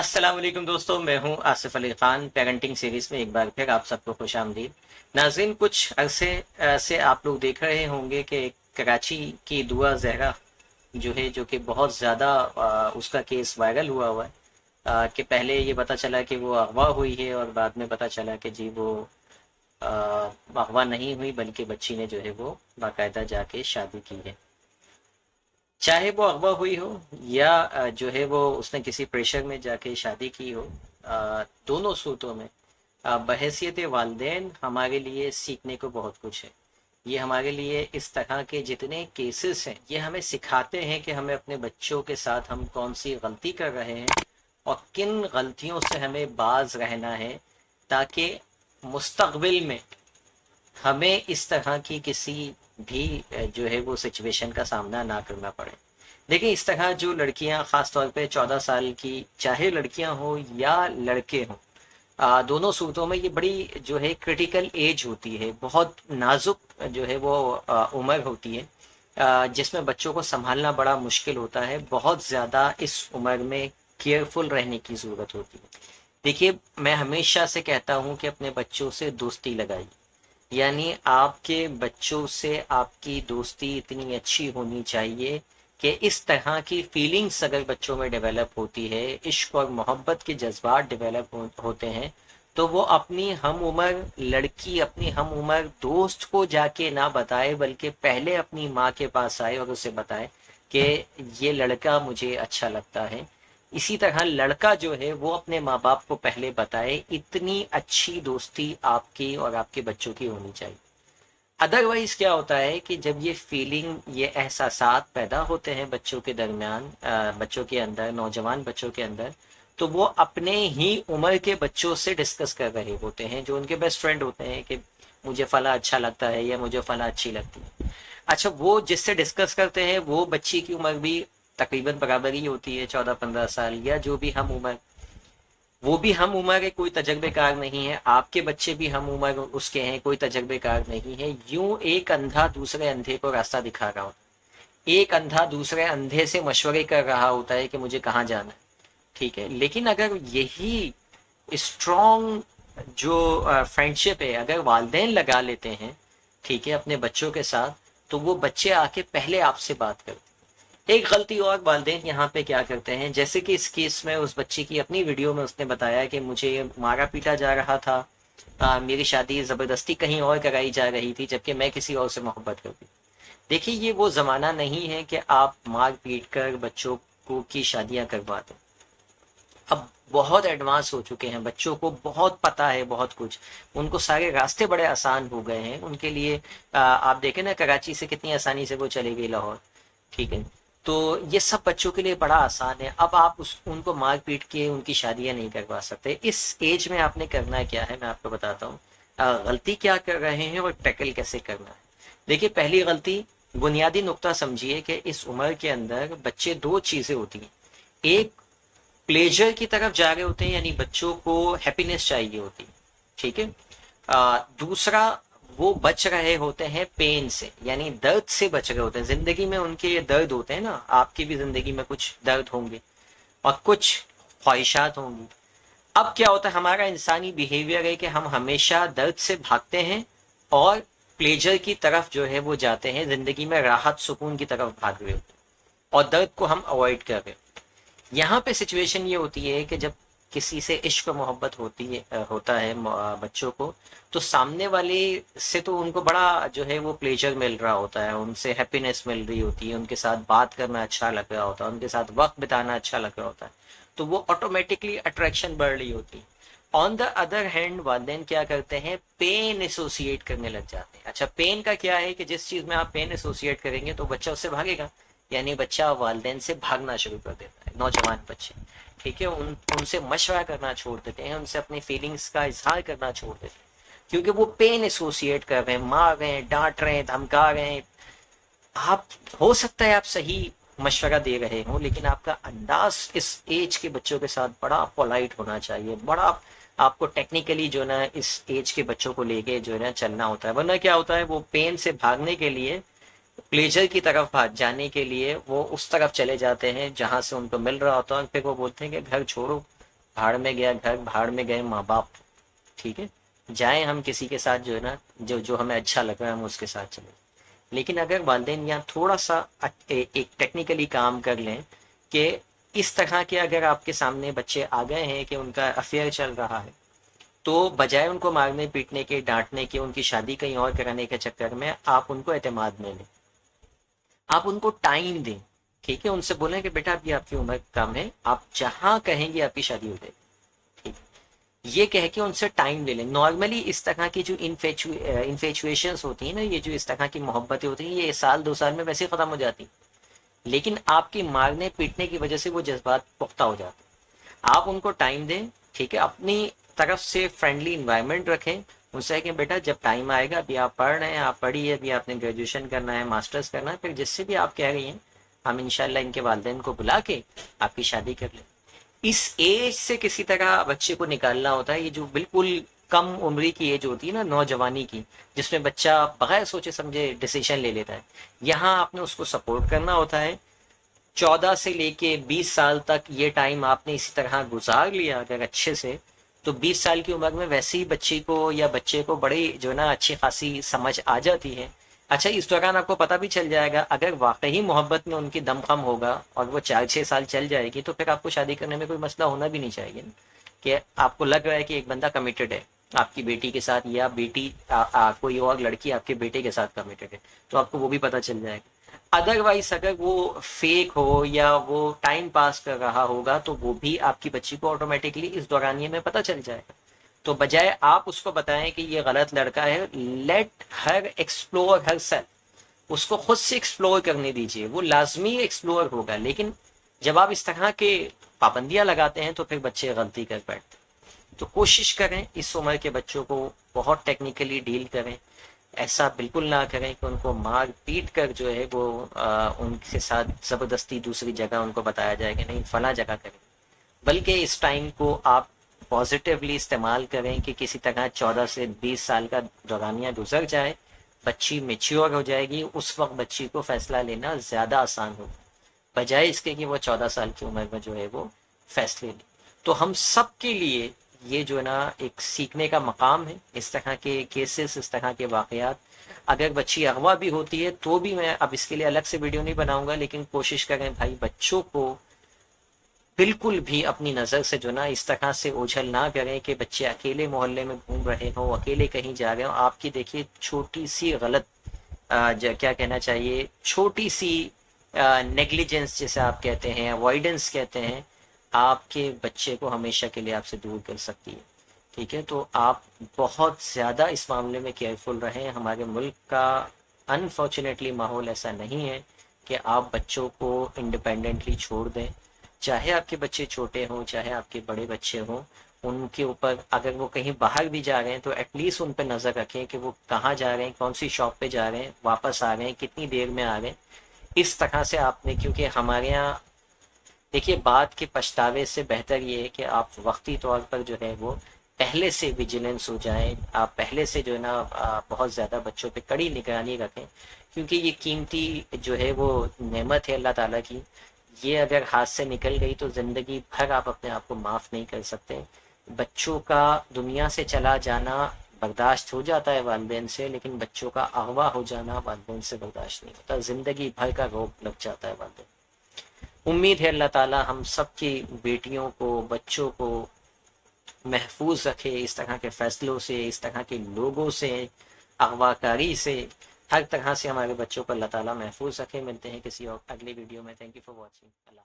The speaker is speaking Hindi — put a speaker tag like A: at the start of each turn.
A: अस्सलाम वालेकुम दोस्तों, मैं हूं आसिफ अली खान। पेरेंटिंग सीरीज में एक बार फिर आप सबको खुश आमदीद। नाज़रीन, कुछ अरसे से आप लोग देख रहे होंगे कि कराची की दुआ जहरा जो है, जो कि बहुत ज़्यादा उसका केस वायरल हुआ है। कि पहले ये पता चला कि वो अगवा हुई है और बाद में पता चला कि जी वो अ, अगवा नहीं हुई, बल्कि बच्ची ने जो है वो बाकायदा जाके शादी की है। चाहे वो अगवा हुई हो या जो है वो उसने किसी प्रेशर में जाके शादी की हो, दोनों सूरतों में बहैसियत वालिदैन हमारे लिए सीखने को बहुत कुछ है। ये हमारे लिए इस तरह के जितने केसेस हैं, ये हमें सिखाते हैं कि हमें अपने बच्चों के साथ हम कौन सी गलती कर रहे हैं और किन गलतियों से हमें बाज रहना है, ताकि मुस्तकबिल में हमें इस तरह की किसी भी जो है वो सिचुएशन का सामना ना करना पड़े। देखिए, इस तरह जो लड़कियां, ख़ास तौर पे 14 साल की, चाहे लड़कियां हो या लड़के हों, दोनों सूरतों में ये बड़ी जो है क्रिटिकल एज होती है, बहुत नाजुक जो है वो उम्र होती है, जिसमें बच्चों को संभालना बड़ा मुश्किल होता है। बहुत ज़्यादा इस उम्र में केयरफुल रहने की ज़रूरत होती है। देखिए, मैं हमेशा से कहता हूँ कि अपने बच्चों से दोस्ती लगाइए, यानी आपके बच्चों से आपकी दोस्ती इतनी अच्छी होनी चाहिए कि इस तरह की फीलिंग्स अगर बच्चों में डेवलप होती है, इश्क और मोहब्बत के जज्बात डेवलप होते हैं, तो वो अपनी हम उम्र लड़की, अपनी हम उम्र दोस्त को जाके ना बताए, बल्कि पहले अपनी माँ के पास आए और उसे बताए कि ये लड़का मुझे अच्छा लगता है। इसी तरह लड़का जो है वो अपने माँ बाप को पहले बताए। इतनी अच्छी दोस्ती आपकी और आपके बच्चों की होनी चाहिए। अदरवाइज क्या होता है कि जब ये फीलिंग, ये एहसासात पैदा होते हैं बच्चों के दरमियान, बच्चों के अंदर, नौजवान बच्चों के अंदर, तो वो अपने ही उम्र के बच्चों से डिस्कस कर रहे होते हैं, जो उनके बेस्ट फ्रेंड होते हैं, कि मुझे फला अच्छा लगता है या मुझे फला अच्छी लगती है। अच्छा, वो जिससे डिस्कस करते हैं वो बच्ची की उम्र भी तकरीबन बराबर ही होती है, 14-15 साल, या जो भी हम उम्र, वो भी हम उम्र के, कोई तजर्बेकार नहीं है। आपके बच्चे भी हम उम्र उसके हैं, कोई तजर्बेकार नहीं है। यूं एक अंधा दूसरे अंधे को रास्ता दिखा रहा होता है, एक अंधा दूसरे अंधे से मशवरे कर रहा होता है कि मुझे कहाँ जाना है। ठीक है, लेकिन अगर यही स्ट्रॉन्ग जो फ्रेंडशिप है अगर वालदेन लगा लेते हैं, ठीक है, अपने बच्चों के साथ, तो वो बच्चे आके पहले आपसे बात करते हैं। एक गलती और वालदेन यहाँ पे क्या करते हैं, जैसे कि इस केस में उस बच्ची की अपनी वीडियो में उसने बताया कि मुझे मारा पीटा जा रहा था, मेरी शादी ज़बरदस्ती कहीं और कराई जा रही थी, जबकि मैं किसी और से मोहब्बत करती। देखिए, ये वो ज़माना नहीं है कि आप मार पीट कर बच्चों को की शादियाँ करवा दें। अब बहुत एडवांस हो चुके हैं, बच्चों को बहुत पता है, बहुत कुछ, उनको सारे रास्ते बड़े आसान हो गए हैं उनके लिए। आप देखें ना, कराची से कितनी आसानी से वो चले गई लाहौर। ठीक है, तो ये सब बच्चों के लिए बड़ा आसान है। अब आप उनको मार पीट के उनकी शादियां नहीं करवा सकते। इस एज में आपने करना क्या है, मैं आपको बताता हूँ। गलती क्या कर रहे हैं और टैकल कैसे करना है। देखिए, पहली गलती, बुनियादी नुक्ता समझिए कि इस उम्र के अंदर बच्चे दो चीज़ें होती हैं। एक, प्लेजर की तरफ जा रहे होते हैं, यानी बच्चों को हैप्पीनेस चाहिए होती है। ठीक है। दूसरा, वो बच रहे होते हैं पेन से, यानी दर्द से बच रहे होते हैं। जिंदगी में उनके ये दर्द होते हैं ना, आपकी भी जिंदगी में कुछ दर्द होंगे और कुछ ख्वाहिशात होंगी। अब क्या होता है, हमारा इंसानी बिहेवियर है कि हम हमेशा दर्द से भागते हैं और प्लेजर की तरफ जो है वो जाते हैं, जिंदगी में राहत सुकून की तरफ भाग रहे होते हैं और दर्द को हम अवॉइड कर रहे हैं। यहाँ पे सिचुएशन ये होती है कि जब किसी से इश्क मोहब्बत होती है, होता है बच्चों को, तो सामने वाले से तो उनको बड़ा जो है वो प्लेजर मिल रहा होता है, उनसे हैप्पीनेस मिल रही होती है, उनके साथ बात करना अच्छा लग रहा होता है, उनके साथ वक्त बिताना अच्छा लग रहा होता है, तो वो ऑटोमेटिकली अट्रैक्शन बढ़ रही होती है। ऑन द अदर हैंड वालिदैन क्या करते हैं, पेन एसोसिएट करने लग जाते हैं। अच्छा, पेन का क्या है कि जिस चीज में आप पेन एसोसिएट करेंगे तो बच्चा उससे भागेगा, यानी बच्चा वालिदैन से भागना शुरू कर देता है। नौजवान बच्चे, ठीक है, उनसे मशवरा करना छोड़ देते हैं, उनसे अपनी फीलिंग्स का इजहार करना छोड़ देते हैं, क्योंकि वो पेन एसोसिएट कर रहे हैं, मार रहे हैं, डांट रहे हैं, धमका रहे हैं। आप, हो सकता है आप सही मशवरा दे रहे हो, लेकिन आपका अंदाज इस एज के बच्चों के साथ बड़ा पोलाइट होना चाहिए, बड़ा आपको टेक्निकली जो ना इस एज के बच्चों को लेके जो है ना चलना होता है। वरना क्या होता है, वो पेन से भागने के लिए, प्लेजर की तरफ भाग जाने के लिए वो उस तरफ चले जाते हैं जहां से उनको मिल रहा होता है, फिर वो बोलते हैं कि घर छोड़ो, भाड़ में गया घर, भाड़ में गए माँ बाप। ठीक है, जाएं हम किसी के साथ जो है ना, जो जो हमें अच्छा लग रहा है हम उसके साथ चले। लेकिन अगर वालिदैन यहाँ थोड़ा सा एक टेक्निकली काम कर लें कि इस तरह के अगर आपके सामने बच्चे आ गए हैं कि उनका अफेयर चल रहा है, तो बजाय उनको मारने पीटने के, डांटने के, उनकी शादी कहीं और कराने के चक्कर में आप उनको एतमाद में लें, आप उनको टाइम दें। ठीक है, उनसे बोलें कि बेटा अभी आपकी उम्र कम है, आप जहाँ कहेंगे आपकी शादी हो जाएगी। ठीक, ये कह के उनसे टाइम ले लें। नॉर्मली इस तरह की जो इन्फेचुएशंस होती हैं ना, ये जो इस तरह की मोहब्बतें होती हैं, ये साल 2 साल में वैसे खत्म हो जाती, लेकिन आपकी मारने पीटने की वजह से वो जज्बात पुख्ता हो जाते हैं। आप उनको टाइम दें। ठीक है, अपनी तरफ से फ्रेंडली इन्वायरमेंट रखें। उनसे कि बेटा जब टाइम आएगा, अभी आप पढ़ रहे हैं, आप पढ़िए, अभी आपने ग्रेजुएशन करना है, मास्टर्स करना है, फिर जिससे भी आप कह रही हैं हम इंशाल्लाह इनके वालिदैन को बुला के आपकी शादी कर लें। इस एज से किसी तरह बच्चे को निकालना होता है। ये जो बिल्कुल कम उम्री की एज होती है ना, नौजवानी की, जिसमें बच्चा बगैर सोचे समझे डिसीजन ले लेता है, यहाँ आपने उसको सपोर्ट करना होता है। 14 से लेके 20 साल तक ये टाइम आपने इसी तरह गुजार लिया अगर अच्छे से, तो 20 साल की उम्र में वैसे ही बच्ची को या बच्चे को बड़ी जो है ना अच्छी खासी समझ आ जाती है। अच्छा, इस दौरान आपको पता भी चल जाएगा, अगर वाकई मोहब्बत में उनकी दम खम होगा और वो 4-6 साल चल जाएगी, तो फिर आपको शादी करने में कोई मसला होना भी नहीं चाहिए ना। कि आपको लग रहा है कि एक बंदा कमिटेड है आपकी बेटी के साथ, या बेटी कोई और लड़की आपके बेटे के साथ कमिटेड है, तो आपको वो भी पता चल जाएगा। अदरवाइज अगर वो फेक हो या वो टाइम पास कर रहा होगा, तो वो भी आपकी बच्ची को ऑटोमेटिकली इस दौरानिए में पता चल जाएगा। तो बजाय आप उसको बताएं कि ये गलत लड़का है, let her explore her self, उसको खुद से एक्सप्लोर करने दीजिए, वो लाजमी एक्सप्लोर होगा। लेकिन जब आप इस तरह के पाबंदियां लगाते हैं तो फिर बच्चे गलती कर बैठते हैं। तो कोशिश करें इस उम्र के बच्चों को बहुत टेक्निकली डील करें। ऐसा बिल्कुल ना करें कि उनको मार पीट कर जो है वो उनके साथ ज़बरदस्ती दूसरी जगह उनको बताया जाए कि नहीं फला जगह करें, बल्कि इस टाइम को आप पॉजिटिवली इस्तेमाल करें कि किसी तरह 14 से 20 साल का दौरानिया गुजर जाए, बच्ची मेच्योर हो जाएगी, उस वक्त बच्ची को फैसला लेना ज़्यादा आसान होगा, बजाय इसके कि वो 14 साल की उम्र में जो है वो फैसले ले। तो हम सब के लिए ये जो है ना एक सीखने का मकाम है। इस तरह के केसेस, इस तरह के वाकयात, अगर बच्ची अगवा भी होती है तो भी, मैं अब इसके लिए अलग से वीडियो नहीं बनाऊंगा, लेकिन कोशिश करें भाई बच्चों को बिल्कुल भी अपनी नज़र से जो ना इस तरह से ओझल ना करें कि बच्चे अकेले मोहल्ले में घूम रहे हों, अकेले कहीं जा रहे हों। आपकी देखिए छोटी सी गलत क्या कहना चाहिए, छोटी सी नेग्लिजेंस जिसे आप कहते हैं, अवॉइडेंस कहते हैं, आपके बच्चे को हमेशा के लिए आपसे दूर कर सकती है। ठीक है, तो आप बहुत ज़्यादा इस मामले में केयरफुल रहें। हमारे मुल्क का अनफॉर्चुनेटली माहौल ऐसा नहीं है कि आप बच्चों को इंडिपेंडेंटली छोड़ दें। चाहे आपके बच्चे छोटे हों, चाहे आपके बड़े बच्चे हों, उनके ऊपर अगर वो कहीं बाहर भी जा रहे हैं तो एटलीस्ट उन पर नज़र रखें कि वो कहाँ जा रहे हैं, कौन सी शॉप पे जा रहे हैं, वापस आ रहे हैं, कितनी देर में आ रहे हैं। इस तरह से आपने, क्योंकि हमारे यहाँ देखिए बात के पछतावे से बेहतर ये है कि आप वक्ती तौर पर जो है वो पहले से विजिलेंस हो जाएं, आप पहले से जो है ना बहुत ज़्यादा बच्चों पे कड़ी निगरानी रखें, क्योंकि ये कीमती जो है वो नेमत है अल्लाह ताला की। ये अगर हाथ से निकल गई तो ज़िंदगी भर आप अपने आप को माफ़ नहीं कर सकते। बच्चों का दुनिया से चला जाना बर्दाश्त हो जाता है वालिदैन से, लेकिन बच्चों का अगवा हो जाना वालिदैन से बर्दाश्त नहीं होता, ज़िंदगी भर का रोग लग जाता है वालिदैन। उम्मीद है अल्लाह ताला हम सब की बेटियों को, बच्चों को महफूज रखे इस तरह के फैसलों से, इस तरह के लोगों से, अगवाकारी से, हर तरह से हमारे बच्चों को अल्लाह ताला महफूज रखे। मिलते हैं किसी और अगले वीडियो में। Thank you for watching. Allah.